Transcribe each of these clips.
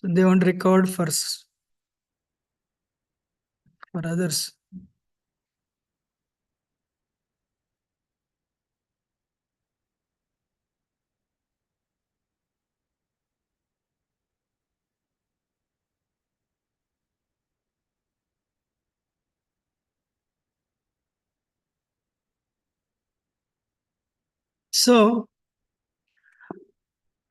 They want to record for others. So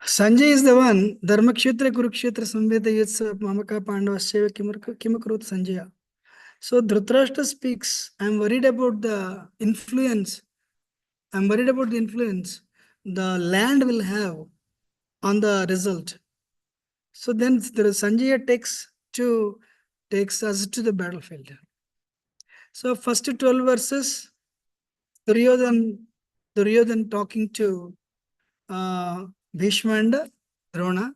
Sanjay is the one. Dharmakshetra Kurukshetra Samveda Yutsa Mamaka Pandavasya Kimakrut Sanjaya. So Dhritarashtra speaks, I'm worried about the influence. I'm worried about the influence the land will have on the result. So then Sanjaya takes us to the battlefield. So first 12 verses, Duryodhan talking to Bhishma and Drona.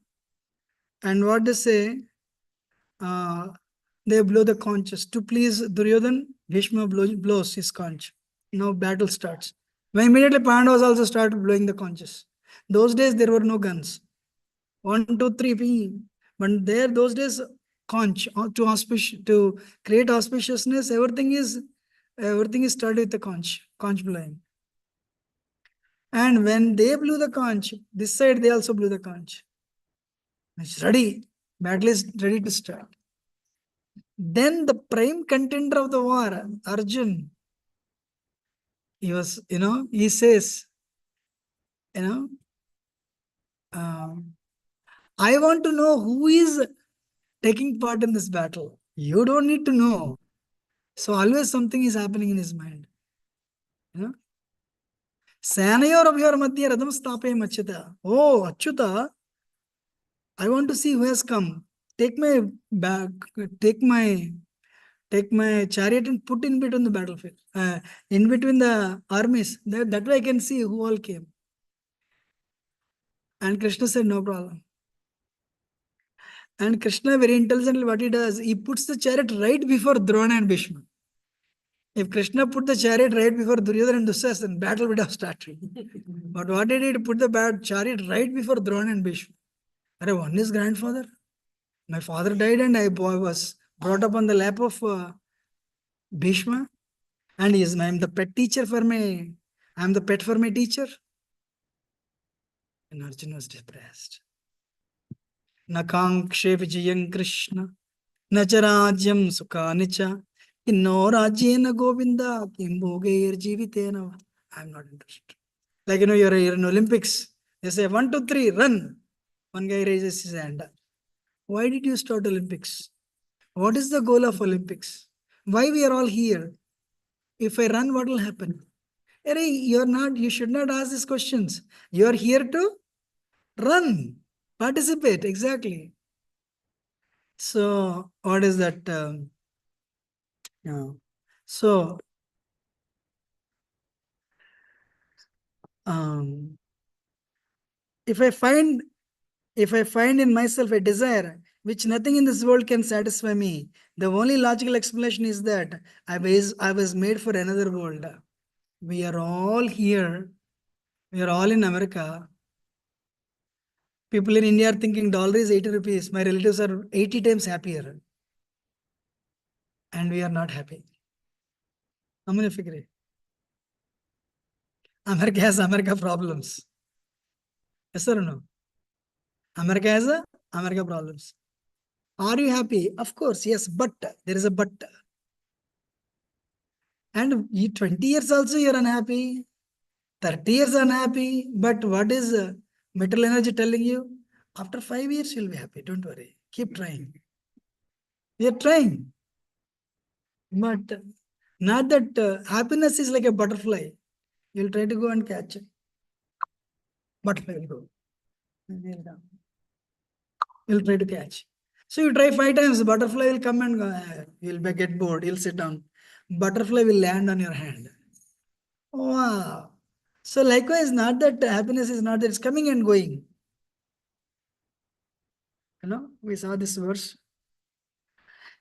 And what they say, they blow the conches. To please Duryodhan, Bhishma blows his conch. Now battle starts. When immediately Pandavas also started blowing the conches. Those days there were no guns. 1, 2, 3, ping. But there, those days, conch to create auspiciousness. Everything is started with the conch blowing. And when they blew the conch, this side they also blew the conch. It's ready. Battle is ready to start. Then the prime contender of the war, Arjun, he says, I want to know who is taking part in this battle. You don't need to know. So always something is happening in his mind. Sanayor madhya radam stapayam achyuta. Oh, Achyuta, I want to see who has come. Take my bag, take my chariot and put in between the battlefield, in between the armies. That way I can see who all came. And Krishna said, no problem. And Krishna, very intelligently, what he does, he puts the chariot right before Drona and Bhishma. If Krishna put the chariot right before Duryodhana and Dushasana, battle would have started. But what did he do? Put the chariot right before Drona and Bhishma. One is grandfather. My father died and I was brought up on the lap of Bhishma. And I'm the pet for my teacher. And Arjuna was depressed. Nakankshe vijayam Krishna, nacharajyam sukhanicha, kinno rajyena govinda, kimbogeir jivitena. I'm not interested. Like, you're in Olympics. They say 1, 2, 3, run. One guy raises his hand. Why did you start Olympics? What is the goal of Olympics? Why we are all here? If I run, what will happen? You should not ask these questions. You are here to run, participate, exactly. So, what is that? So, if I find in myself a desire which nothing in this world can satisfy me, the only logical explanation is that I was made for another world. We are all here. We are all in America. People in India are thinking dollar is 80 rupees. My relatives are 80 times happier. And we are not happy. How many figure? America has America problems. Yes or no? America has America problems. Are you happy? Of course, yes, but there is a but. And 20 years also you're unhappy, 30 years unhappy, but what is metal energy telling you? After 5 years you'll be happy, don't worry, keep trying. We are trying. But not that happiness is like a butterfly. You'll try to go and catch it. Butterfly will go. You'll try to catch. So you try 5 times, butterfly will come and go. You'll get bored, you'll sit down. Butterfly will land on your hand. Wow. So likewise, not that happiness is not that it's coming and going. We saw this verse.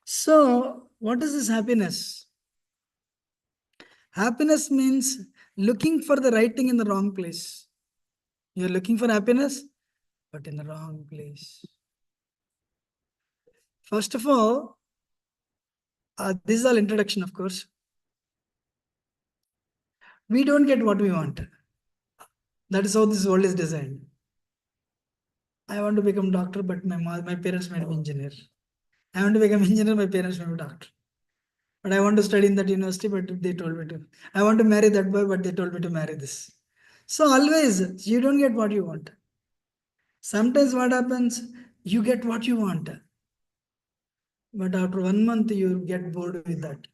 So what is this happiness? Happiness means looking for the right thing in the wrong place. You're looking for happiness, but in the wrong place. First of all, this is all introduction, of course. We don't get what we want. That is how this world is designed. I want to become doctor, but my parents made me engineer. I want to become engineer, my parents made me doctor. But I want to study in that university, but they told me to. I want to marry that boy, but they told me to marry this. So always, you don't get what you want. Sometimes what happens, you get what you want. But after 1 month, you get bored with that.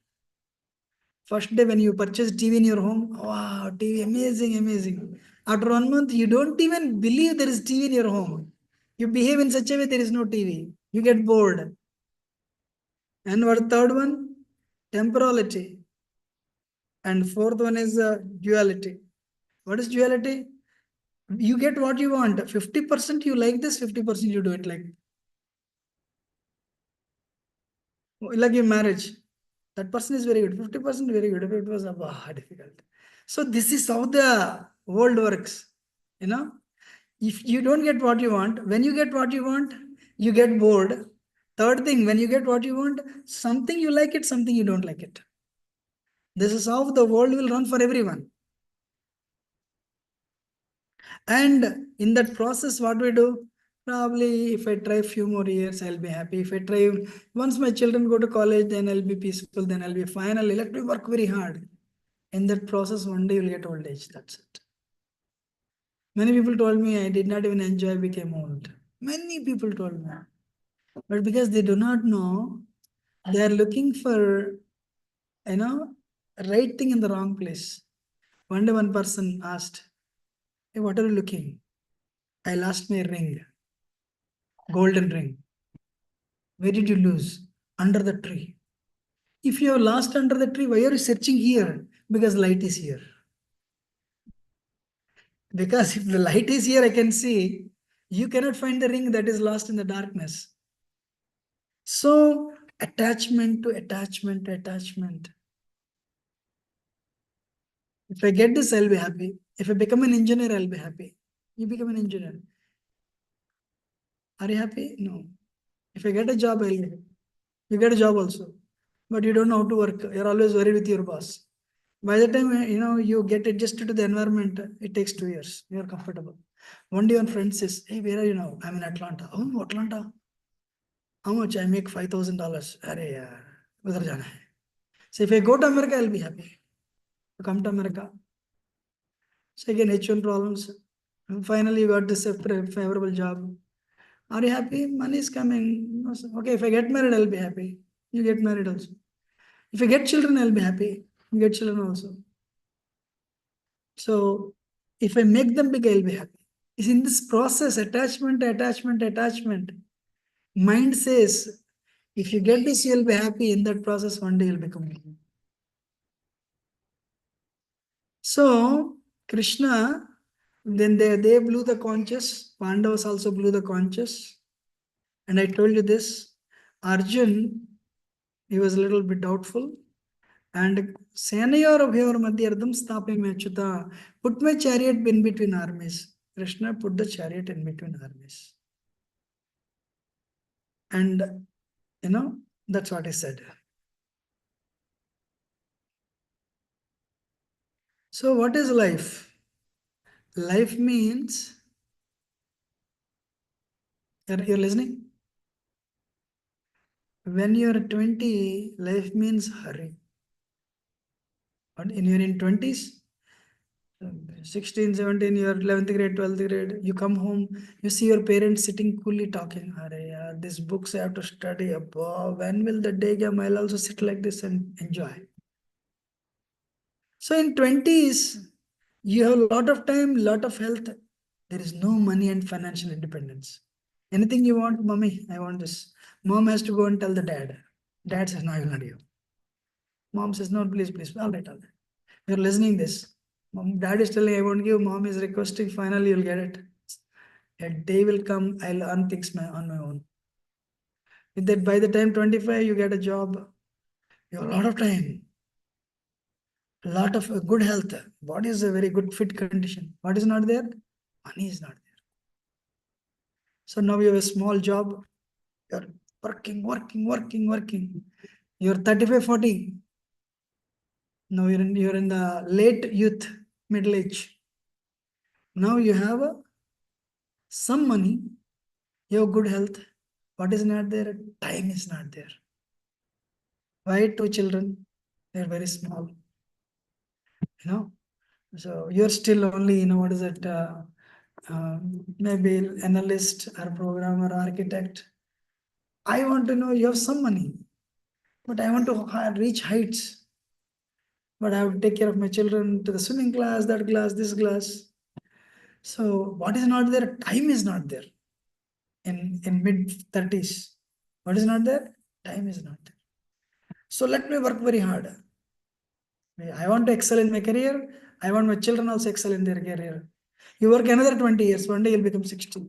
First day when you purchase TV in your home, wow, TV, amazing, amazing. After 1 month, you don't even believe there is TV in your home. You behave in such a way there is no TV. You get bored. And what third one? Temporality. And fourth one is duality. What is duality? You get what you want. 50% you like this, 50% you do it like your marriage. That person is very good. 50% very good. If it was difficult. So this is how the world works. You know, if you don't get what you want, when you get what you want, you get bored. Third thing, when you get what you want, something you like it, something you don't like it. This is how the world will run for everyone. And in that process, what we do? Probably if I try few more years, I'll be happy. If I try, once my children go to college, then I'll be peaceful, then I'll be fine. I'll let me work very hard. In that process, one day you'll get old age. That's it. Many people told me I did not even enjoy, became old. Many people told me. But because they do not know, they are looking for, you know, right thing in the wrong place. One day one person asked, hey, what are you looking? I lost my ring, golden ring. Where did you lose? Under the tree. If you have lost under the tree, why are you searching here? Because light is here. Because if the light is here, I can see, you cannot find the ring that is lost in the darkness. So, attachment to attachment to attachment. If I get this, I'll be happy. If I become an engineer, I'll be happy. You become an engineer. Are you happy? No. If I get a job, I'll be happy. You get a job also. But you don't know how to work. You're always worried with your boss. By the time you get adjusted to the environment, it takes 2 years. You're comfortable. One day, one friend says, "Hey, where are you now?" I'm in Atlanta. Oh, Atlanta. How much? I make $5,000. Arey yaar, udhar jana hai. So if I go to America, I'll be happy. To come to America. So again, H1 problems. And finally, you got this favorable job. Are you happy? Money is coming. Okay, if I get married, I'll be happy. You get married also. If I get children, I'll be happy. You get children also. So if I make them big, I'll be happy. It's in this process, attachment, attachment, attachment. Mind says, if you get this, you'll be happy. In that process, one day you'll become happy. So Krishna, then they blew the conches. Pandavas also blew the conches. And I told you this. Arjun, he was a little bit doubtful. And Senayor Madhyardam Stapim Achyuta, put my chariot in between armies. Krishna put the chariot in between armies. And that's what he said. So what is life? Life means, you're listening? When you're 20, life means hurry. But in you're in 20s, 16, 17, you're 11th grade, 12th grade, you come home, you see your parents sitting coolly talking. Yaar, these books I have to study. Abba, when will the day come? I'll also sit like this and enjoy. So in 20s, you have a lot of time, lot of health. There is no money and financial independence. Anything you want, mommy, I want this. Mom has to go and tell the dad. Dad says, no, I will not give. Mom says, no, please, please. All right, all right. You're listening this. Mom, dad is telling, I won't give. Mom is requesting. Finally, you'll get it. A day will come. I'll earn things on my own. With that, by the time 25, you get a job. You have a lot of time. A lot of good health. Body is a very good fit condition. What is not there? Money is not there. So now you have a small job. You're working. You're 35, 40. Now you're in the late youth, middle age. Now you have some money, you have good health. What is not there? Time is not there. Why? Two children, they're very small. You know, so you're still only, what is it? Maybe analyst or programmer, architect. I want to know you have some money, but I want to reach heights. But I have to take care of my children to the swimming class, that class, this class. So what is not there? Time is not there. In mid 30s, what is not there? Time is not there. So let me work very hard. I want to excel in my career. I want my children also excel in their career. You work another 20 years, one day you'll become 60.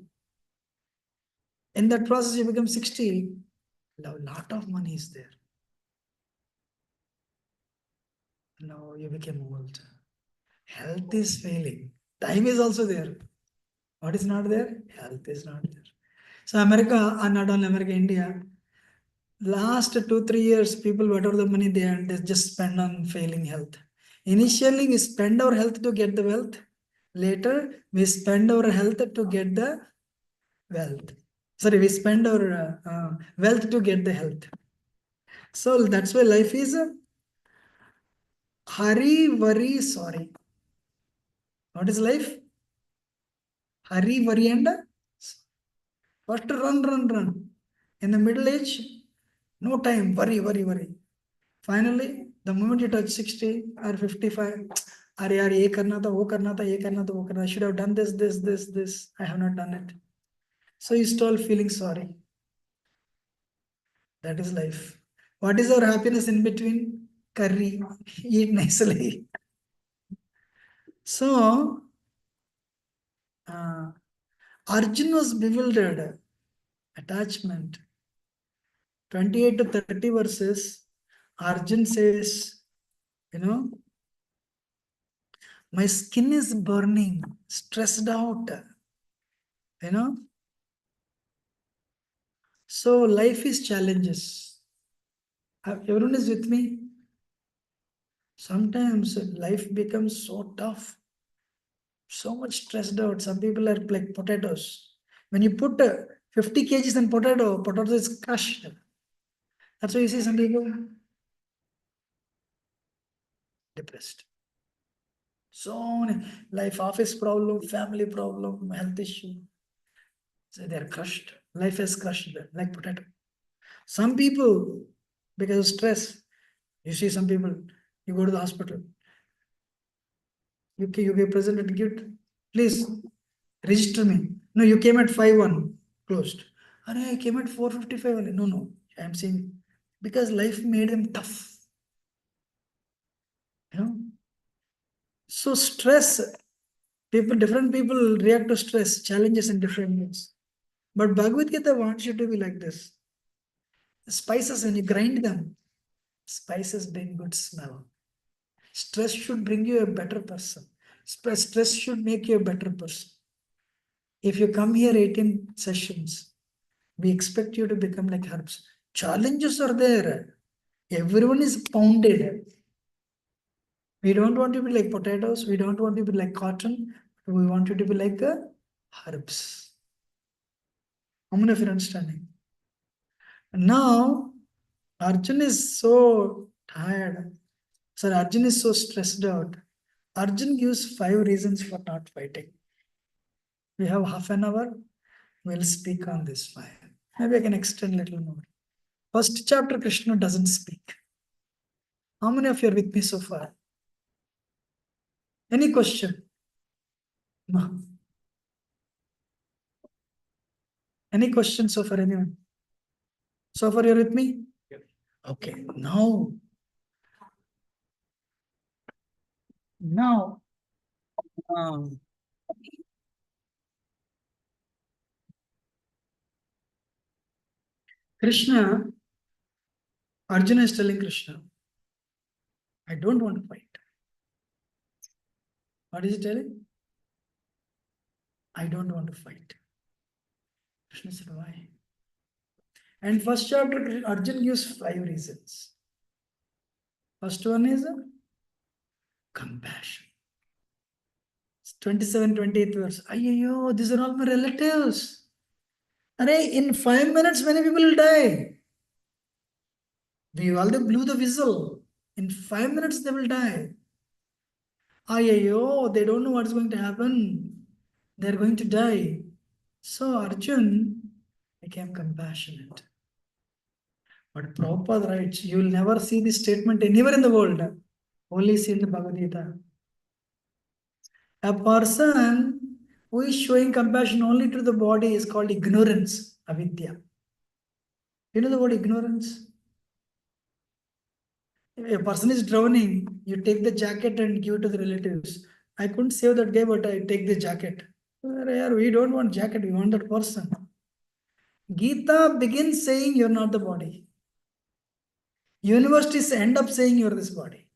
In that process, you become 60, a lot of money is there. Now you became old. Health is failing. Time is also there. What is not there? Health is not there. So America, and not only America, India, last 2, 3 years, people, whatever the money they earn, they just spend on failing health. Initially, we spend our health to get the wealth. Later, we spend our health to get the wealth. Sorry, we spend our wealth to get the health. So that's why life is hurry, worry, sorry. What is life? Hurry, worry, and first run. In the middle age, no time, worry. Finally, the moment you touch 60 or 55, अरे यार ये करना था वो करना था ये करना था वो करना, I should have done this. I have not done it. So you start feeling sorry. That is life. What is our happiness in between? Curry, eat nicely. So Arjun was bewildered. Attachment. 28 to 30 verses. Arjun says, my skin is burning, stressed out. So life is challenges. Everyone is with me. Sometimes life becomes so tough, so much stressed out. Some people are like potatoes. When you put 50 kgs in potato is crushed. That's why you see some people depressed. So many life, office problem, family problem, health issue. So they're crushed. Life has crushed them like potato. Some people, because of stress, you see some people, you go to the hospital, you get presented gift. Please register me. No, you came at 5:1, closed. And I came at 4:55 only. No. I'm saying because life made them tough. So stress, different people react to stress, challenges in different ways. But Bhagavad Gita wants you to be like this. Spices, when you grind them, spices bring good smell. Stress should bring you a better person. Stress should make you a better person. If you come here 18 sessions, we expect you to become like herbs. Challenges are there. Everyone is pounded. We don't want to be like potatoes. We don't want to be like cotton. We want you to be like herbs. How many of you are understanding? Now, Arjun is so tired. Sir, Arjun is so stressed out. Arjun gives 5 reasons for not fighting. We have half an hour. We'll speak on this 5. Maybe I can extend a little more. First chapter, Krishna doesn't speak. How many of you are with me so far? Any question? No. Any questions so far, anyone? So far, you're with me? Yes. Okay. Now, um, Krishna, Arjuna is telling Krishna, I don't want to fight. What is he telling? I don't want to fight. Krishna said, why? And first chapter, Arjun gives 5 reasons. First one is compassion. 27, 28th verse. Ayyo, these are all my relatives. Arey, in 5 minutes, many people will die. We already blew the whistle. In 5 minutes, they will die. Ayyo, they don't know what's going to happen. They're going to die. So Arjun became compassionate. But Prabhupada writes, you will never see this statement anywhere in the world. Only see in the Bhagavad Gita. A person who is showing compassion only to the body is called ignorance, avidya. You know the word ignorance? If a person is drowning, you take the jacket and give it to the relatives. I couldn't save that guy, but I take the jacket. We don't want jacket, we want that person. Gita begins saying you're not the body. Universities end up saying you're this body.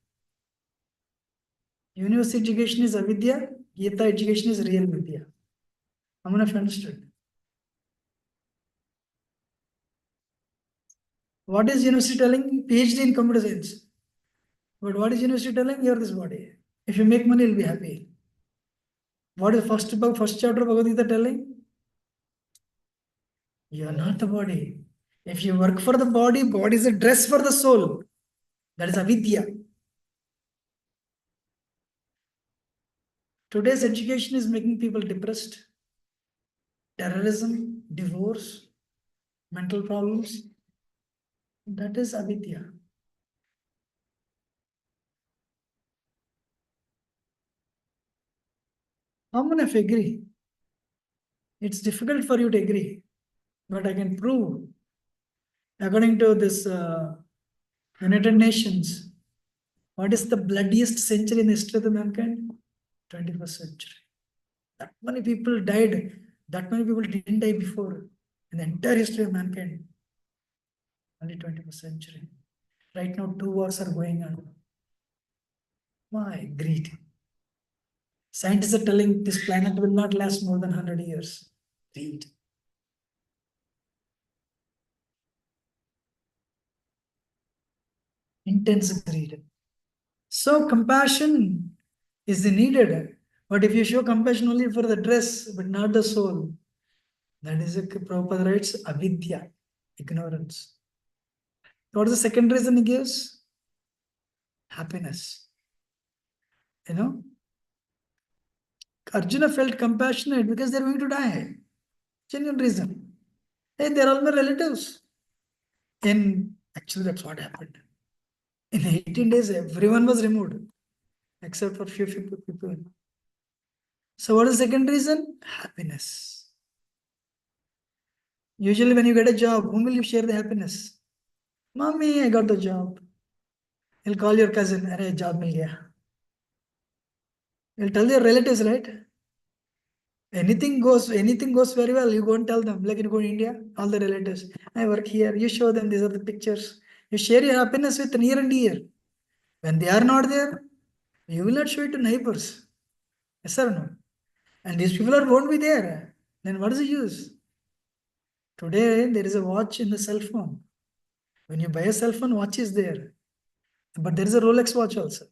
University education is avidya, Gita education is real vidya. I'm gonna understood. What is university telling? PhD in computer science. But what is university telling? You're this body. If you make money, you'll be happy. What is first chapter of Bhagavad Gita telling? You are not the body. If you work for the body, body is a dress for the soul. That is avidya. Today's education is making people depressed. Terrorism, divorce, mental problems. That is avidya. How many of you agree? It's difficult for you to agree, but I can prove. According to this United Nations, what is the bloodiest century in the history of the mankind? 21st century. That many people died. That many people didn't die before in the entire history of mankind. Only 21st century. Right now, 2 wars are going on. Why? Greed. Scientists are telling this planet will not last more than 100 years. Greed. Intense greed. So compassion is needed. But if you show compassion only for the dress, but not the soul, that is a Prabhupada writes avidya, ignorance. What is the second reason he gives? Happiness. You know, Arjuna felt compassionate because they're going to die. Genuine reason. Hey, they're all my relatives. And actually, that's what happened. In 18 days, everyone was removed except for few people. So, what is the second reason? Happiness. Usually, when you get a job, whom will you share the happiness? Mommy, I got the job. You'll call your cousin, Arey, job mil gaya. You'll tell your relatives, right? Anything goes very well, you go and tell them. Like you go to India, all the relatives. I work here. You show them, these are the pictures. You share your happiness with near and dear. When they are not there, you will not show it to neighbors. Yes or no? And these people won't be there. Then what is the use? Today, there is a watch in the cell phone. When you buy a cell phone, watch is there. But there is a Rolex watch also.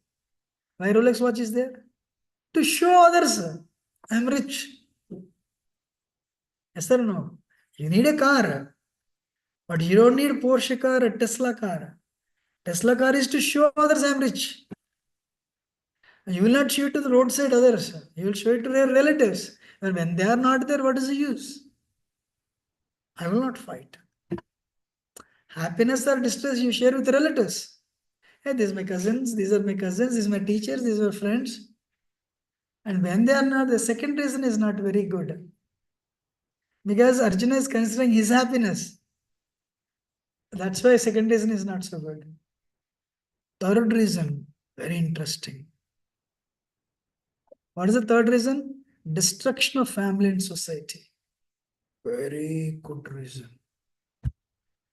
Why Rolex watch is there? To show others, I'm rich. Yes or no? You need a car, but you don't need Porsche car, a Tesla car. Tesla car is to show others I'm rich. You will not show it to the roadside others. You will show it to their relatives. And when they are not there, what is the use? I will not fight. Happiness or distress you share with relatives. Hey, these are my cousins, these are my cousins, these are my teachers, these are my friends. And when they are not, the second reason is not very good. Because Arjuna is considering his happiness. That's why second reason is not so good. Third reason, very interesting. What is the third reason? Destruction of family and society. Very good reason.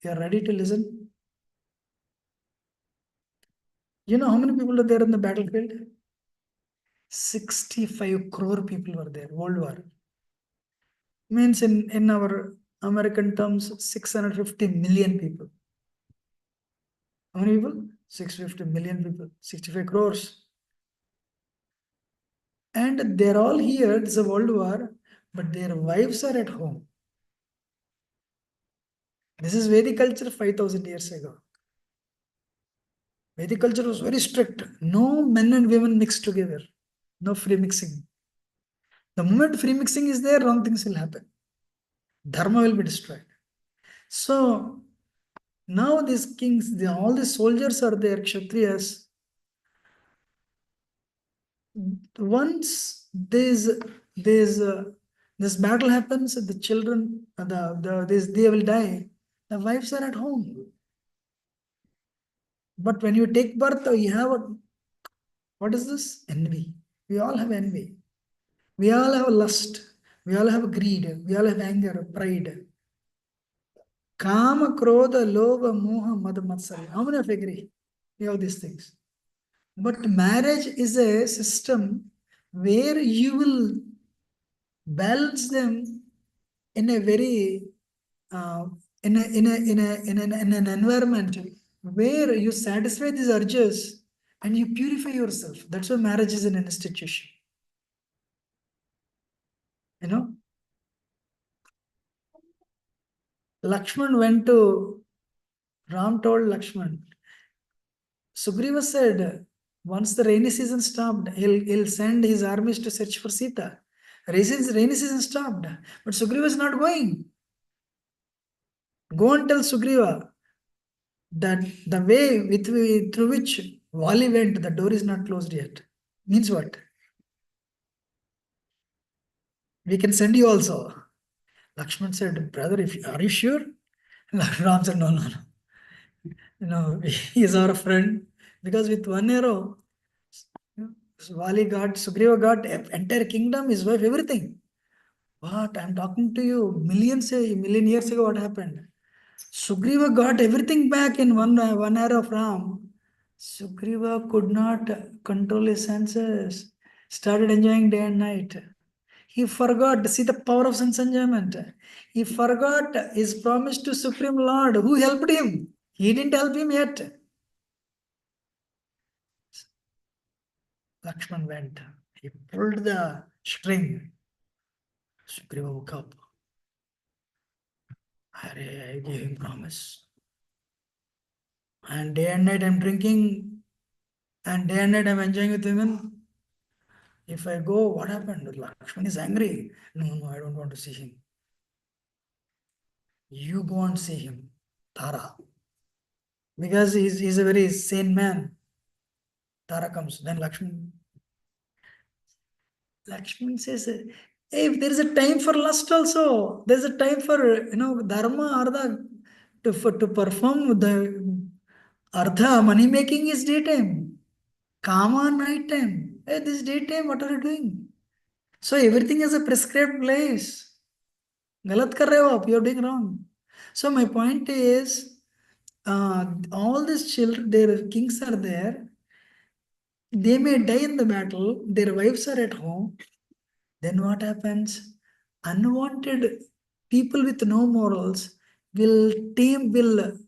You are ready to listen? You know how many people are there in the battlefield? 65 crore people were there, World War. Means in our American terms, 650 million people. How many people? 650 million people, 65 crores. And they're all here, it's a world war, but their wives are at home. This is Vedic culture 5,000 years ago. Vedic culture was very strict. No men and women mixed together. No free mixing. The moment free mixing is there, wrong things will happen. Dharma will be destroyed. So now these kings, all the soldiers are there, Kshatriyas. Once this battle happens, the children, they will die. The wives are at home. But when you take birth, you have what is this? Envy. We all have envy. We all have lust. We all have greed. We all have anger, pride. Kama, Krodha, Lobha, Moha, Mada, Matsarya. How many of you agree? We have these things. But marriage is a system where you will balance them in a very in an environment where you satisfy these urges and you purify yourself. That's why marriage is an institution. You know, Lakshman went to Ram told Lakshman. Sugriva said, once the rainy season stopped, he'll send his armies to search for Sita. Rainy season stopped, but Sugriva is not going. Go and tell Sugriva that the way through which Vali went, the door is not closed yet. Means what? We can send you also. Lakshman said, brother, are you sure? Ram said, no. He is our friend. Because with one arrow, Vali got, Sugriva got entire kingdom, his wife, everything. What? I'm talking to you. Million years ago, what happened? Sugriva got everything back in one arrow of Ram. Sugriva could not control his senses. Started enjoying day and night. He forgot, see the power of sense enjoyment. He forgot his promise to Supreme Lord. Who helped him? He didn't help him yet. Lakshman went. He pulled the string. Sugriva woke up. I gave him promise. And day and night I'm drinking. And day and night I'm enjoying with women. If I go, what happened? Lakshman is angry. No, I don't want to see him. You go and see him, Tara. Because he's a very sane man. Tara comes. Then Lakshman says, hey, if there is a time for lust also, there's a time for, dharma, artha, to perform the artha, money making is daytime. Kama, night time. Hey, this daytime, what are you doing? So everything is a prescribed place. Galat kar rahe ho aap, you're doing wrong. So my point is, all these children, their kings are there. They may die in the battle. Their wives are at home. Then what happens? Unwanted people with no morals will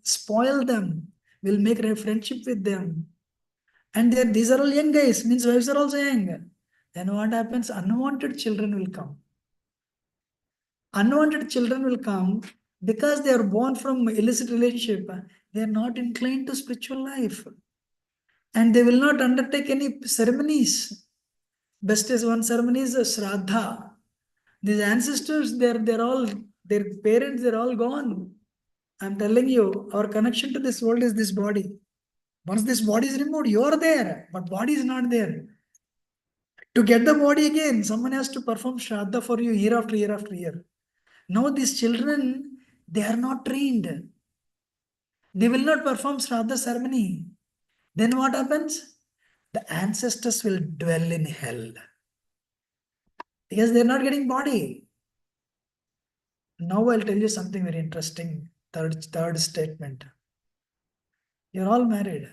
spoil them, will make a friendship with them. And these are all young guys, means wives are also young. Then what happens? Unwanted children will come. Unwanted children will come because they are born from illicit relationship. They are not inclined to spiritual life. And they will not undertake any ceremonies. Best is one ceremony is a Shraddha. These ancestors, they're all, their parents, they're all gone. I'm telling you, our connection to this world is this body. Once this body is removed, you're there, but body is not there. To get the body again, someone has to perform Shraddha for you year after year after year. Now these children, they are not trained. They will not perform Shraddha ceremony. Then what happens? The ancestors will dwell in hell. Because they're not getting body. Now I'll tell you something very interesting. Third statement. You're all married.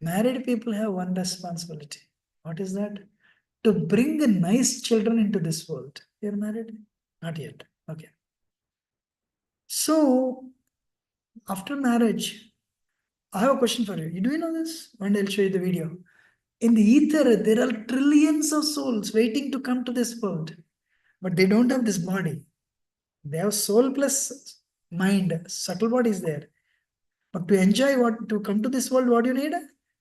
Married people have one responsibility. What is that? To bring the nice children into this world. You're married? Not yet. Okay. So, after marriage, I have a question for you. Do you know this? One day I'll show you the video. In the ether, there are trillions of souls waiting to come to this world, but they don't have this body. They have soul plus mind, subtle body is there. But to enjoy what, to come to this world, what do you need?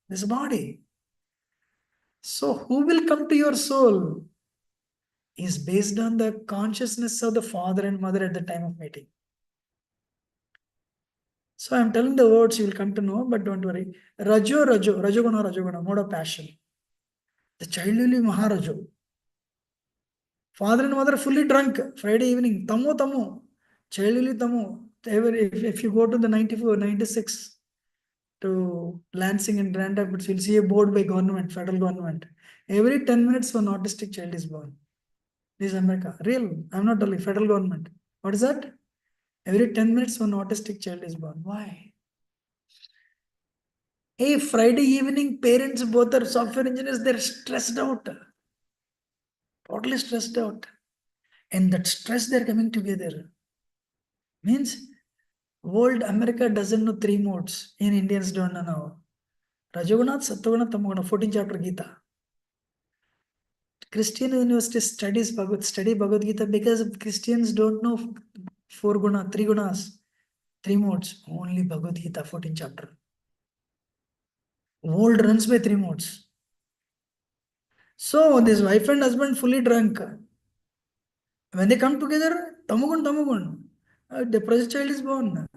This body. So, who will come to your soul is based on the consciousness of the father and mother at the time of meeting. So I'm telling the words you will come to know, but don't worry. Rajoguna, mode of passion. The child will be Maharajo. Father and mother fully drunk. Friday evening, Tamo. Child will be Tamo. If you go to the 94, 96 to Lansing and Grand Rapids, you'll see a board by government, federal government. Every 10 minutes, one autistic child is born. This is America. Real. I'm not telling federal government. What is that? Every 10 minutes, one autistic child is born. Why? Hey, Friday evening, parents both are software engineers, they're stressed out. Totally stressed out. And that stress they're coming together. Means world America doesn't know three modes. In Indians don't know now. Rajoguna, Sattoguna, Tamoguna, 14th chapter Gita. Christian university study Bhagavad Gita because Christians don't know three gunas, three modes. Only Bhagavad Gita, 14th chapter. World runs by three modes. So this wife and husband fully drunk. When they come together, Tamagun, a depressed child is born.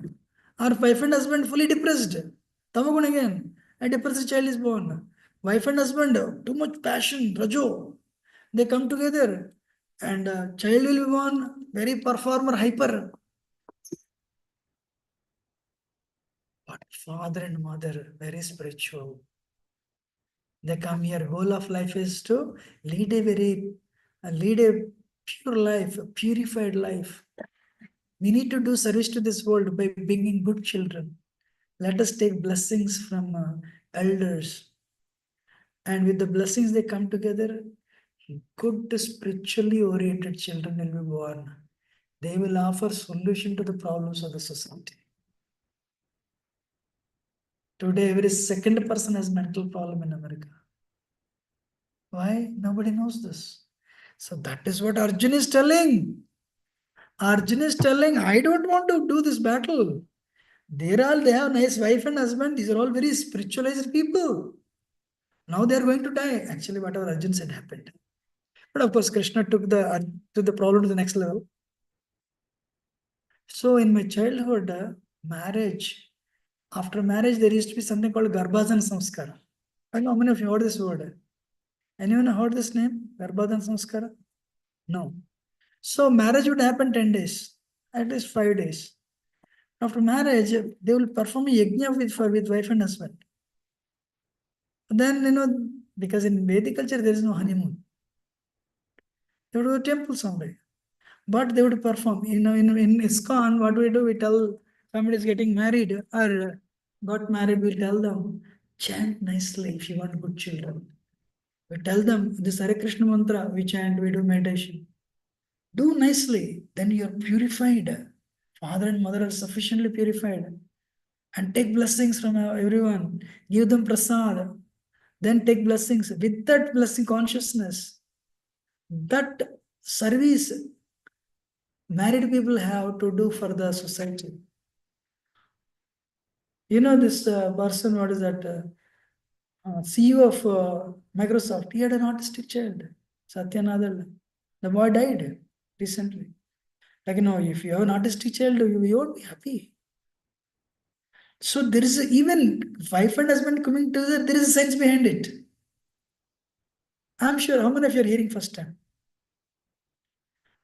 Our wife and husband fully depressed. Tamagun again, a depressed child is born. Wife and husband, too much passion, Rajo. They come together and child will be born, very performer, hyper. But father and mother, very spiritual. They come here, goal of life is to lead a pure life, a purified life. We need to do service to this world by bringing good children. Let us take blessings from elders. And with the blessings they come together, good spiritually oriented children will be born. They will offer solution to the problems of the society. Today, every second person has mental problem in America. Why? Nobody knows this. So that is what Arjun is telling. Arjun is telling, I don't want to do this battle. They have nice wife and husband. These are all very spiritualized people. Now they are going to die. Actually, whatever Arjun said happened. But of course, Krishna took the problem to the next level. So in my childhood, marriage, after marriage, there used to be something called Garbhadan Samskara. I know how many of you heard this word. Anyone heard this name? Garbhadan Samskara? No. So marriage would happen 10 days, at least 5 days. After marriage, they will perform a yajna with wife and husband. Then, because in Vedic culture, there is no honeymoon. They would go to temple somewhere. But they would perform. In ISKCON, what we do, we tell somebody is getting married or got married, we tell them, chant nicely if you want good children. We tell them this Hare Krishna mantra, we chant, we do meditation. Do nicely, then you are purified. Father and mother are sufficiently purified. And take blessings from everyone. Give them prasad. Then take blessings. With that blessing consciousness, that service married people have to do for the society. This person, what is that? CEO of Microsoft, he had an autistic child, Satya Nadella. The boy died recently. If you have an autistic child, you won't be happy. So there is even wife and husband coming together, there is a science behind it. I'm sure, how many of you are hearing first time?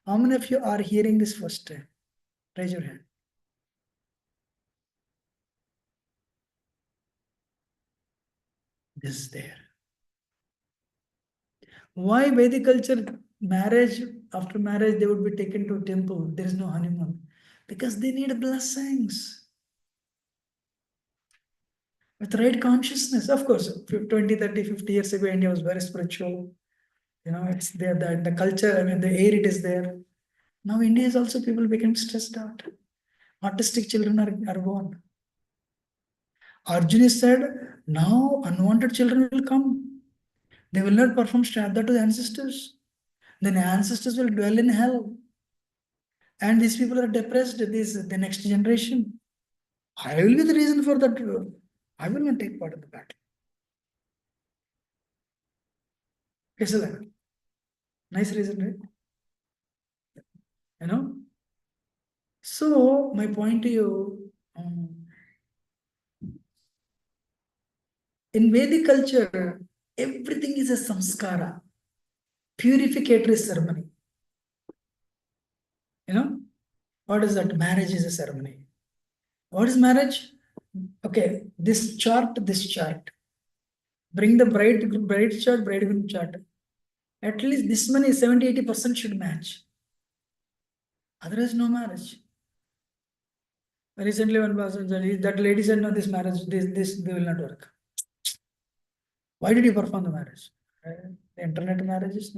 How many of you are hearing this first time? Raise your hand. This is there. Why Vedic culture, marriage, after marriage, they would be taken to a temple. There is no honeymoon. Because they need blessings. With right consciousness. Of course, 20, 30, 50 years ago, India was very spiritual. It's there, the culture, the air it is there. Now India is also, people become stressed out. Autistic children are born. Arjuna said, now unwanted children will come. They will not perform Shraddha to the ancestors. Then the ancestors will dwell in hell. And these people are depressed, the next generation. I will be the reason for that. I will not take part in the battle. Okay, nice reason, right? You know? So, my point to you, in Vedic culture, everything is a samskara, purificatory ceremony. You know? What is that? Marriage is a ceremony. What is marriage? Okay, this chart. Bring the bride chart, bridegroom chart. At least this money, 70-80% should match. Otherwise, no marriage. Recently, one person said, that lady said, no, this marriage, this they will not work. Why did you perform the marriage? The internet marriages.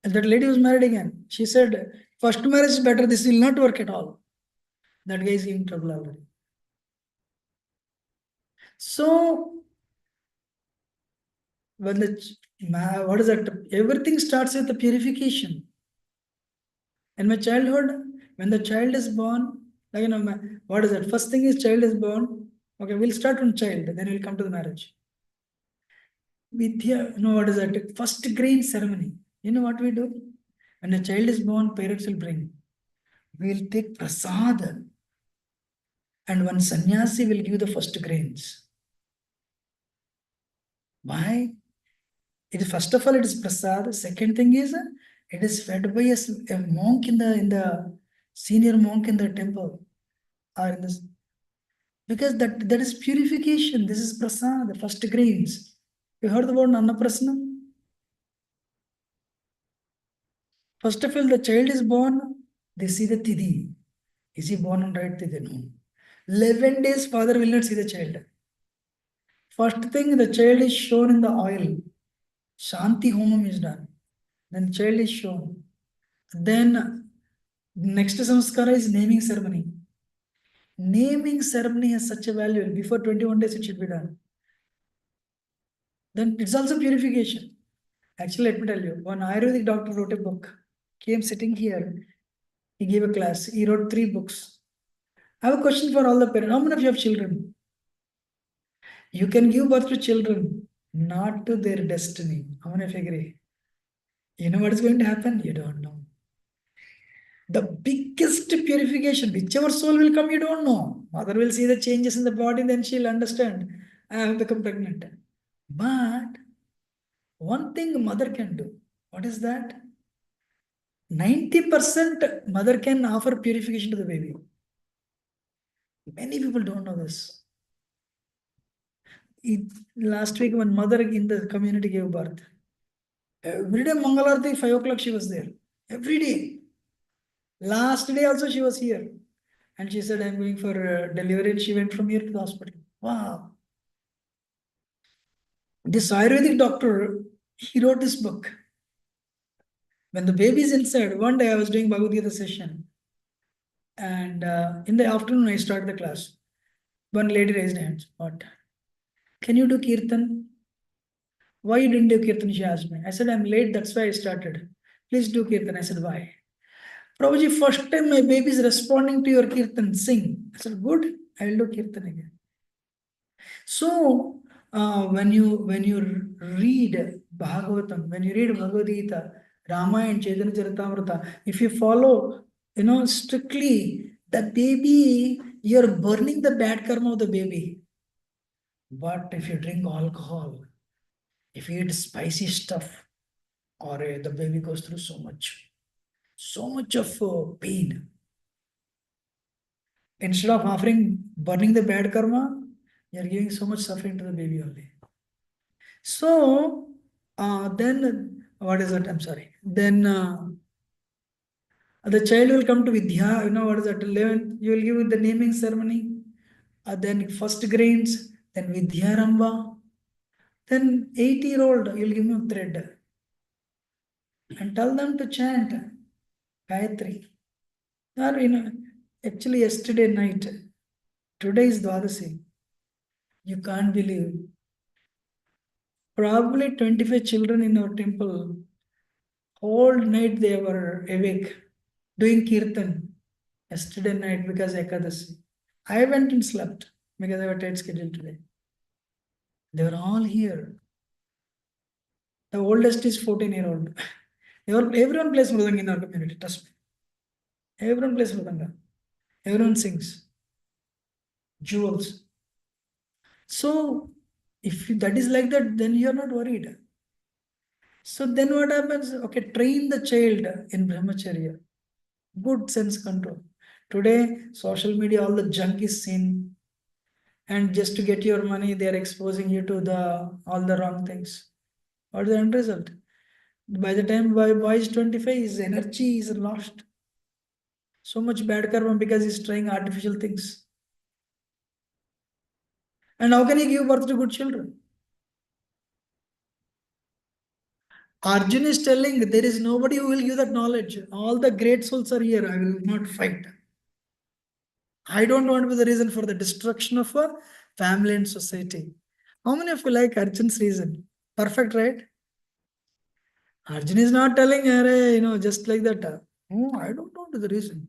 And that lady was married again. She said, first marriage is better, this will not work at all. That guy is in trouble already. So, when what is that? Everything starts with the purification. In my childhood, when the child is born, like, what is that? First thing is child is born. Okay, we'll start from child, then we'll come to the marriage. Vidya, what is that? First grain ceremony. You know what we do? When a child is born, parents will bring. We'll take prasad. And one sannyasi will give the first grains. Why? It is, first of all, it is prasad. Second thing is, it is fed by a monk in the senior monk in the temple. Or in this, because that is purification. This is prasad, the first grains. You heard the word Annaprasna? First of all, the child is born, they see the tidhi. Is he born on right tidhi? No. 11 days, father will not see the child. First thing, the child is shown in the oil. Shanti Homam is done. Then child is shown. Then next samskara is naming ceremony. Naming ceremony has such a value. Before 21 days, it should be done. Then it's also purification. Actually, let me tell you, one Ayurvedic doctor wrote a book. Came sitting here. He gave a class. He wrote 3 books. I have a question for all the parents. How many of you have children? You can give birth to children, not to their destiny. How many of you agree? You know what is going to happen? You don't know. The biggest purification, whichever soul will come, you don't know. Mother will see the changes in the body, then she'll understand. I have become pregnant. But one thing mother can do. What is that? 90% mother can offer purification to the baby. Many people don't know this. Last week, when mother in the community gave birth, every day Mangalarti, 5 o'clock she was there. Every day. Last day also she was here. And she said, I'm going for delivery. And she went from here to the hospital. Wow. This Ayurvedic doctor, he wrote this book. When the baby is inside, one day I was doing Bhagavad Gita session. And in the afternoon, I started the class. One lady raised her hands. What? Can you do Kirtan? Why you didn't do Kirtan? She asked me. I said, I'm late. That's why I started. Please do Kirtan. I said, why? Prabhuji, first time my baby is responding to your Kirtan. Sing. I said, good. I will do Kirtan again. So, when you read Bhagavatam, when you read Bhagavad Gita, Ramayana, Chaitanya Charitamrita, if you follow, strictly, the baby, you're burning the bad karma of the baby. But if you drink alcohol, if you eat spicy stuff, or the baby goes through so much of pain. Instead of burning the bad karma, you're giving so much suffering to the baby only. So, then, what is that? I'm sorry. Then, the child will come to Vidya, what is that? 11th, you will give the naming ceremony. Then first grains, then Vidya Ramba. Then 8-year-old, you'll give him a thread. And tell them to chant Gayatri. Or, actually yesterday night, today is Dwadasi. You can't believe. Probably 25 children in our temple, whole night they were awake, doing kirtan yesterday night because Ekadasi. I went and slept because I have a tight schedule today. They were all here. The oldest is 14-year-old. Everyone plays Mridanga in our community, trust me. Everyone plays Mridanga. Everyone sings. Jewels. So, if that is like that, then you are not worried. So then what happens? Okay, train the child in brahmacharya. Good sense control. Today, social media, all the junk is seen. And just to get your money, they are exposing you to all the wrong things. What is the end result? By the time boy is 25, his energy is lost. So much bad karma because he's trying artificial things. And how can he give birth to good children? Arjun is telling there is nobody who will give that knowledge. All the great souls are here. I will not fight. I don't want to be the reason for the destruction of a family and society. How many of you like Arjun's reason? Perfect, right? Arjun is not telling her, just like that. No, I don't know the reason.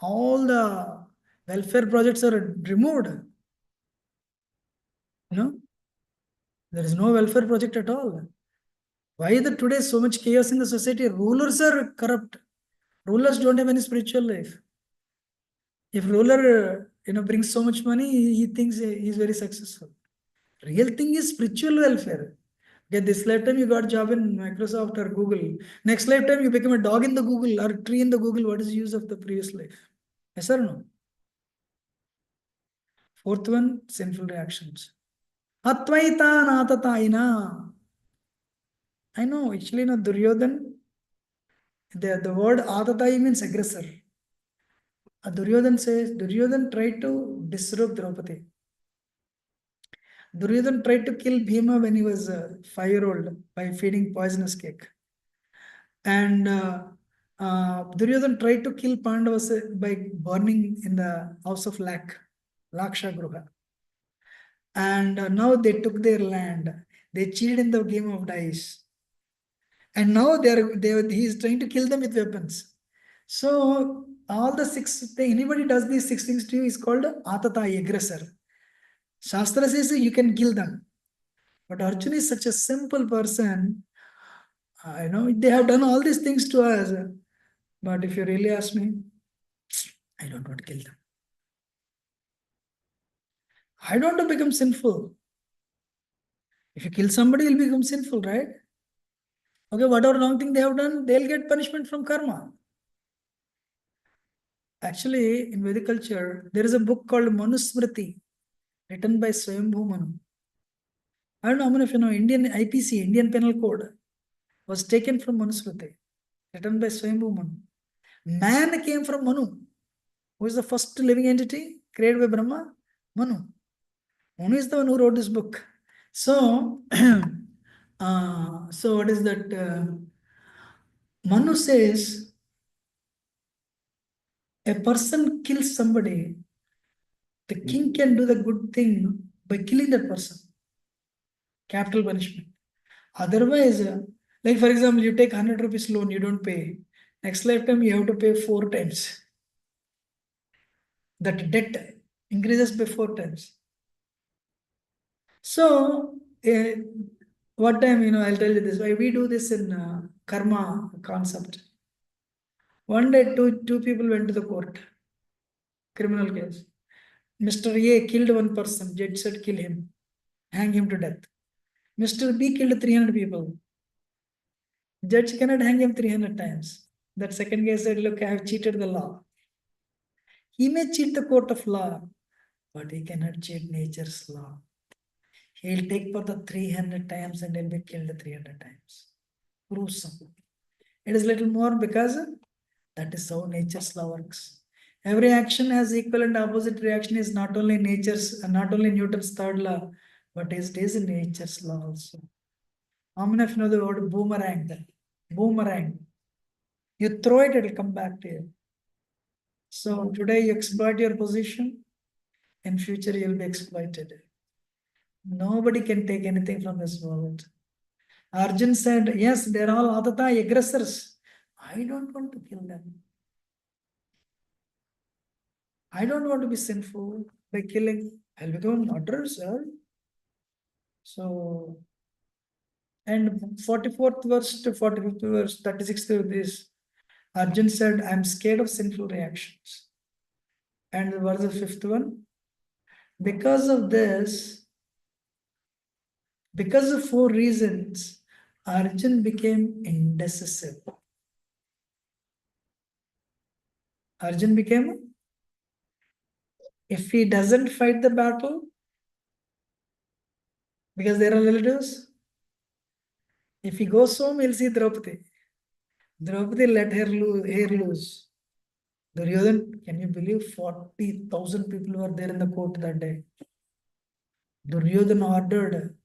All the welfare projects are removed. There is no welfare project at all. Why is today so much chaos in the society? Rulers are corrupt. Rulers don't have any spiritual life. If ruler, brings so much money, he thinks he's very successful. Real thing is spiritual welfare. Okay, this lifetime you got job in Microsoft or Google. Next lifetime you become a dog in the Google or tree in the Google. What is the use of the previous life? Yes or no? Fourth one, sinful reactions. Atvaita natataina. I know, actually, Duryodhan, the word atatai means aggressor. Duryodhan tried to disrobe Draupadi. Duryodhan tried to kill Bhima when he was a 5-year-old by feeding poisonous cake. And Duryodhan tried to kill Pandavas by burning in the house of Laksha Gruha. And now they took their land. They cheated in the game of dice. And now he is trying to kill them with weapons. So all the anybody does these 6 things to you is called Atatai, aggressor. Shastra says you can kill them. But Arjuna is such a simple person. I know they have done all these things to us. But if you really ask me, I don't want to kill them. I don't want to become sinful. If you kill somebody, you'll become sinful, right? Okay, whatever wrong thing they have done, they'll get punishment from karma. Actually, in Vedic culture, there is a book called Manusmriti, written by Swayambhu Manu. I don't know how many of you know Indian IPC, Indian Penal Code, was taken from Manusmriti, written by Swayambhu Manu. Man came from Manu. Who is the first living entity created by Brahma? Manu. Manu is the one who wrote this book. So, so what is that? Manu says a person kills somebody, the king can do the good thing by killing that person. Capital punishment. Otherwise, like for example, you take 100 rupees loan, you don't pay. Next lifetime, you have to pay 4 times. That debt increases by 4 times. So, what time, I'll tell you this. Why we do this in karma concept. One day, two people went to the court, criminal case. Mr. A killed one person. Judge said, kill him, hang him to death. Mr. B killed 300 people. Judge cannot hang him 300 times. That second guy said, look, I have cheated the law. He may cheat the court of law, but he cannot cheat nature's law. He'll take for the 300 times and he'll be killed 300 times. Gruesome. It is little more because that is how nature's law works. Every action has equal and opposite reaction is not only Newton's third law, but it is in nature's law also. How many of you know the word boomerang? Boomerang. You throw it, it will come back to you. So today you exploit your position, in future you'll be exploited. Nobody can take anything from this world. Arjun said, yes, they're all atata aggressors. I don't want to kill them. I don't want to be sinful by killing. I'll become a murderer, sir. So, and 44th verse to 45th verse, 36th of this, Arjun said, I'm scared of sinful reactions. And the verse of fifth one, because of this, because of four reasons, Arjun became indecisive. Arjun became, if he doesn't fight the battle, because they are relatives, if he goes home, he'll see Draupadi. Draupadi let her hair loose. Duryodhan, can you believe 40,000 people were there in the court that day? Duryodhan ordered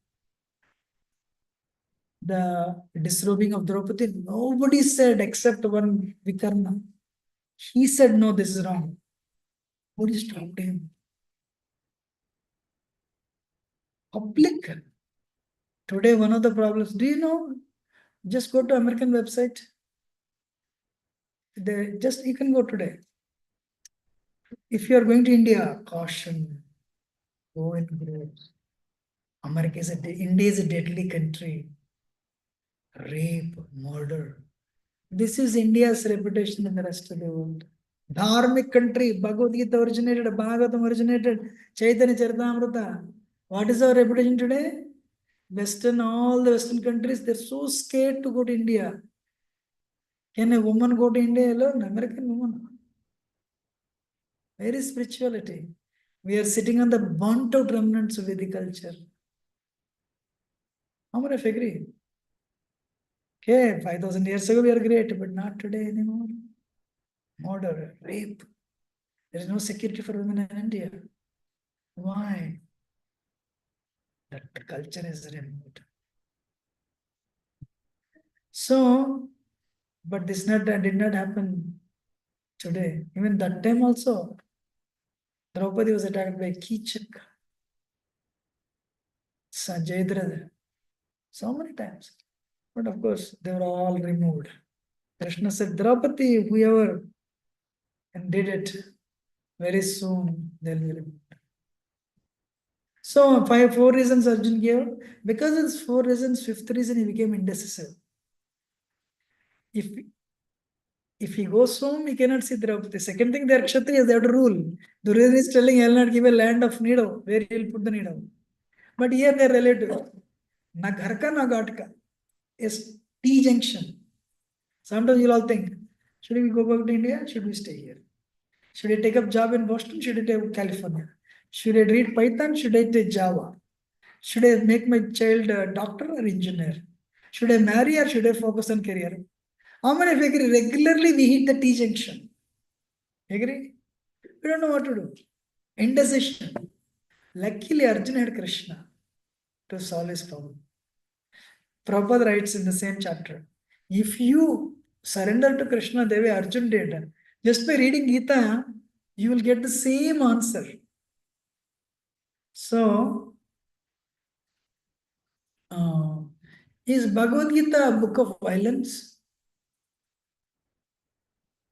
the disrobing of Draupadi. Nobody said except one Vikarna. He said, no, this is wrong. Nobody stopped him. Public. Today, one of the problems, do you know? Just go to American website. You can go today. If you are going to India, caution, go in groups. India is a deadly country. Rape, murder. This is India's reputation in the rest of the world. Dharmic country, Bhagavad Gita originated, Bhagavatam originated, Chaitanya Charitamrita. What is our reputation today? All the Western countries, they're so scared to go to India. Can a woman go to India alone? American woman. Where is spirituality? We are sitting on the burnt out remnants of Vedic culture. How many of you agree? Okay, 5,000 years ago we are great, but not today anymore. Murder, rape. There is no security for women in India. Why? That culture is removed. So, but this did not happen today. Even that time also, Draupadi was attacked by Kichak, Jayadratha, so many times. But of course, they were all removed. Krishna said, Draupadi, whoever and did it, very soon they'll be removed. So, four reasons Arjun gave. Because of these four reasons, fifth reason, he became indecisive. If he goes home, he cannot see Draupadi. Second thing, they are Kshatriyas, they have to rule. Duryodhana is telling, I will not give a land of needle, where he will put the needle. But here they are relative. Na gharka, na gatka. Is T junction. Sometimes you'll all think, should we go back to India? Should we stay here? Should I take up job in Boston? Should I take California? Should I read Python? Should I take Java? Should I make my child a doctor or engineer? Should I marry or should I focus on career? How many of you agree? Regularly we hit the T junction. Agree? We don't know what to do. Indecision. Luckily, Arjuna had Krishna to solve his problem. Prabhupada writes in the same chapter, if you surrender to Krishna the way Arjuna did, just by reading Gita, you will get the same answer. So, is Bhagavad Gita a book of violence?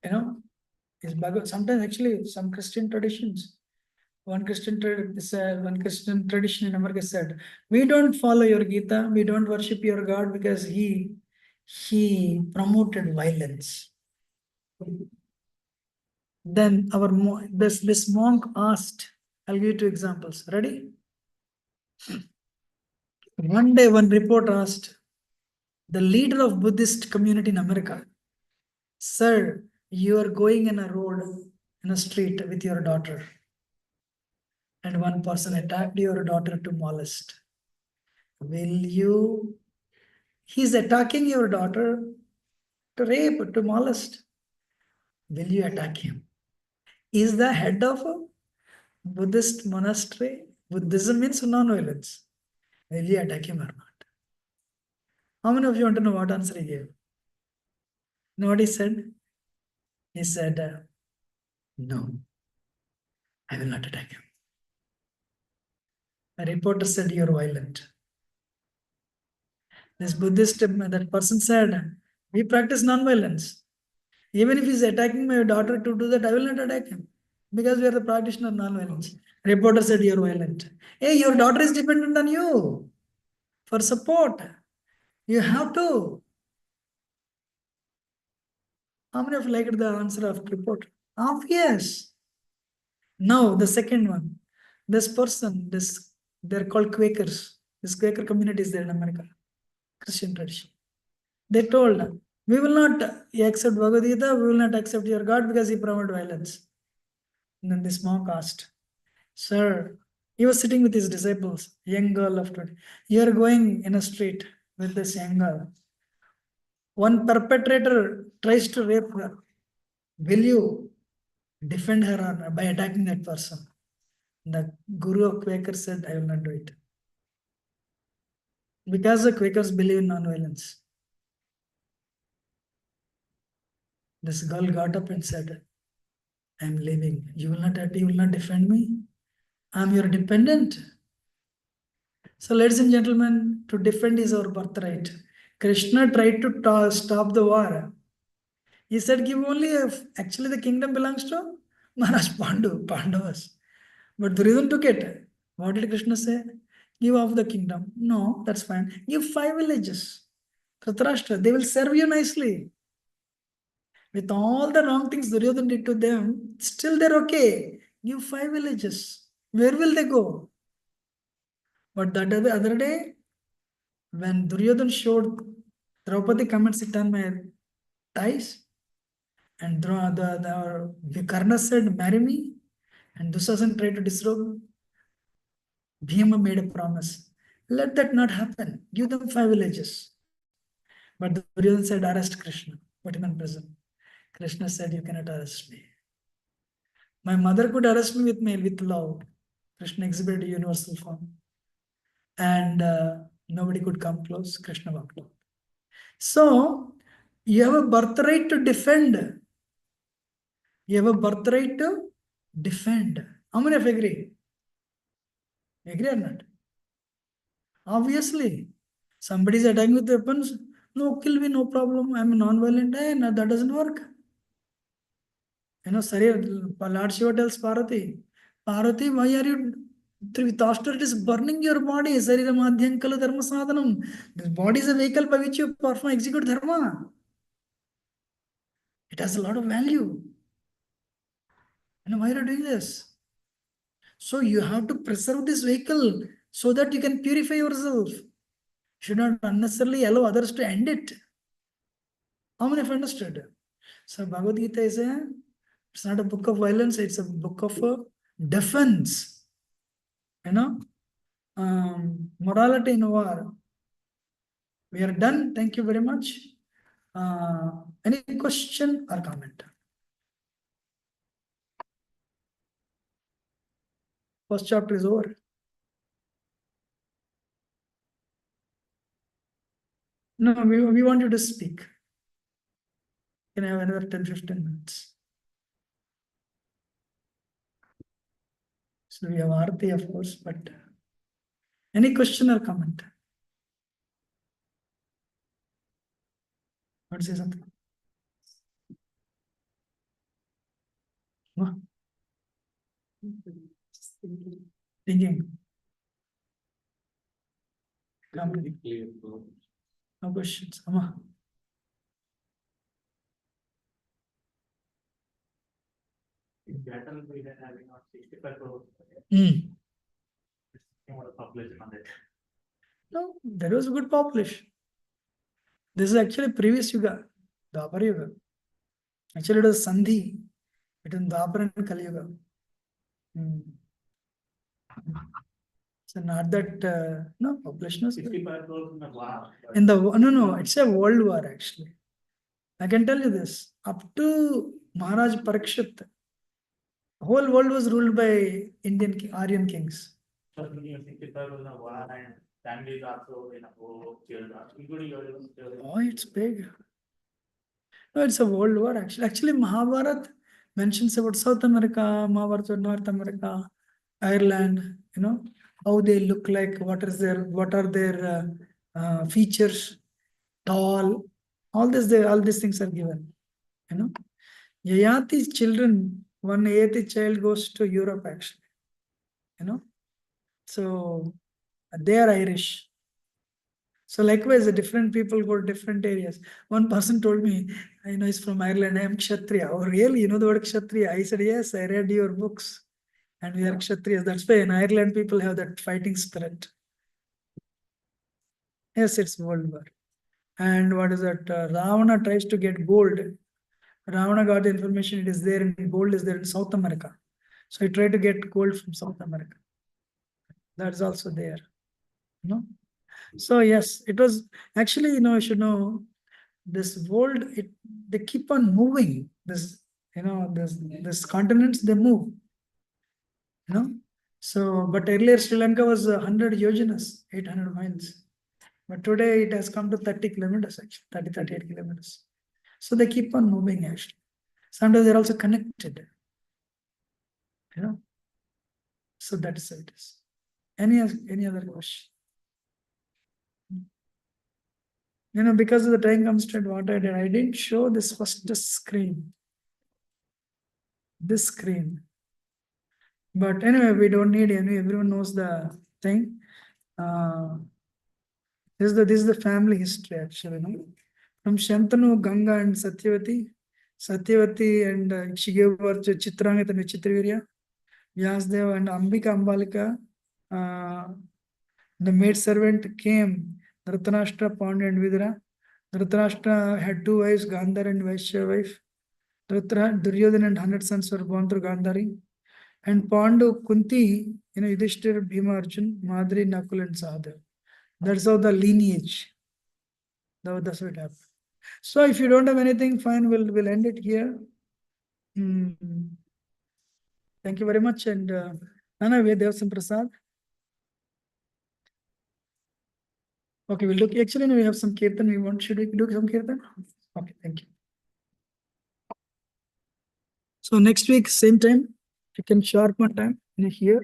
You know, is Bhagavad, sometimes actually some Christian traditions, one Christian tradition in America said, we don't follow your Gita, we don't worship your God because he promoted violence. Then this monk asked, I'll give you two examples. Ready? One day, one reporter asked the leader of Buddhist community in America, sir, you are going in a road, in a street with your daughter, and one person attacked your daughter to molest. He's attacking your daughter to rape, to molest. Will you attack him? Is the head of a Buddhist monastery? Buddhism means non-violence. Will you attack him or not? How many of you want to know what answer he gave? know what he said? He said, no, I will not attack him. A reporter said, you're violent. This Buddhist, that person said, we practice non-violence. Even if he's attacking my daughter to do that, I will not attack him. Because we are the practitioner of non-violence. Reporter said, you're violent. Hey, your daughter is dependent on you for support. You have to. How many of you liked the answer of reporter? Obvious. Now, the second one. This person, they're called Quakers. This Quaker community is there in America, Christian tradition. They told, we will not accept Bhagavad Gita, we will not accept your God because he promoted violence. And then this monk asked, sir, he was sitting with his disciples, young girl of 20. You are going in a street with this young girl. One perpetrator tries to rape her. Will you defend her or by attacking that person? The Guru of Quakers said, I will not do it. Because the Quakers believe in non-violence. This girl got up and said, I am leaving. You will not defend me? I am your dependent. So, ladies and gentlemen, to defend is our birthright. Krishna tried to stop the war. He said, give only if actually the kingdom belongs to Maharaj Pandavas. But Duryodhana took it. What did Krishna say? Give off the kingdom. No, that's fine. Give 5 villages. Dhritarashtra, they will serve you nicely. With all the wrong things Duryodhana did to them, still they're okay. Give 5 villages. Where will they go? But that other day, when Duryodhana showed Draupadi, come and sit on my thighs, and the Karna said, marry me, and Dushasana tried to disrobe, Bhima made a promise. Let that not happen. Give them 5 villages. But Duryodhana said, arrest Krishna. Put him in prison. Krishna said, you cannot arrest me. My mother could arrest me with love. Krishna exhibited universal form. And nobody could come close. Krishna walked out. So, you have a birthright to defend. You have a birthright to defend. How many of you agree? Agree or not? Obviously. Somebody is attacking with weapons. No, kill me, no problem. I'm a non-violent guy. No, that doesn't work. Lord Shiva tells Parvati, Parvati, why are you with austerities burning your body? Sarira madhyam kalu dharma sadhanam. This body is a vehicle by which you perform, execute dharma. It has a lot of value. Why are you doing this? So you have to preserve this vehicle so that you can purify yourself. You should not unnecessarily allow others to end it. How many have understood? So Bhagavad Gita it's not a book of violence, it's a book of defense. Morality in war. We are done. Thank you very much. Any question or comment? First chapter is over. No, we want you to speak. Can I have another 10-15 minutes? So we have Aarti, of course, but any question or comment? Want to say something? No? Thinking. Comment. No questions. Amma. We are having our 65 crores. Population on it. No, there was a good population. This is actually previous Yuga, Dwapar Yuga. Actually, it was Sandhi between Dwapar and Kali Yuga. So not that no population was 65 crores in the war. no, it's a world war actually. I can tell you this. Up to Maharaj Parikshit, whole world was ruled by Aryan kings. So 65 was a war and families also in a war, children, including your children. Oh, it's big. No, it's a world war actually. Actually, Mahabharata mentions about South America, Mahabharata North America, Ireland, how they look like, what are their features, tall, all these things are given. Yayati's children, one Yayati child goes to Europe actually, so they are Irish. So likewise, the different people go to different areas. One person told me, he's from Ireland, I am Kshatriya. Oh, really? You know the word Kshatriya? I said, yes, I read your books. And we are Kshatriyas. That's why in Ireland, people have that fighting spirit. Yes, it's world war. And what is that? Ravana tries to get gold. Ravana got the information it is there, and gold is there in South America. So he tried to get gold from South America. That's also there. So yes, it was actually, you should know, this world, they keep on moving. This continents, they move. So, but earlier Sri Lanka was 100 yojanas, 800 miles. But today it has come to 30 kilometers, actually, 38 kilometers. So they keep on moving actually. Sometimes they're also connected. So that is how it is. Any other question? Because of the time constraint, what I did, I didn't show this first screen. This screen. But anyway, we don't need any, everyone knows the thing. This is the family history actually. From Shantanu, Ganga and Satyavati. Satyavati and she gave birth to Chitrangit and Vichitravirya. Vyasdeva and Ambika Ambalika. The maid servant came, Dhritarashtra, Pandu and Vidura. Dhritarashtra had 2 wives, Gandhar and Vaishya wife. Duryodhana and 100 sons were born through Gandhari. And Pandu, Kunti, Yudhishthir, Bhima, Arjun, Madri, Nakul and Sahadev. That's how the lineage. That's what happened. So if you don't have anything, fine, we'll end it here. Thank you very much. And Nana, we have some prasad. Okay, we'll do. Actually, no, we have some kirtan. Should we do some kirtan? Okay, thank you. So next week, same time, you can sharp one time here.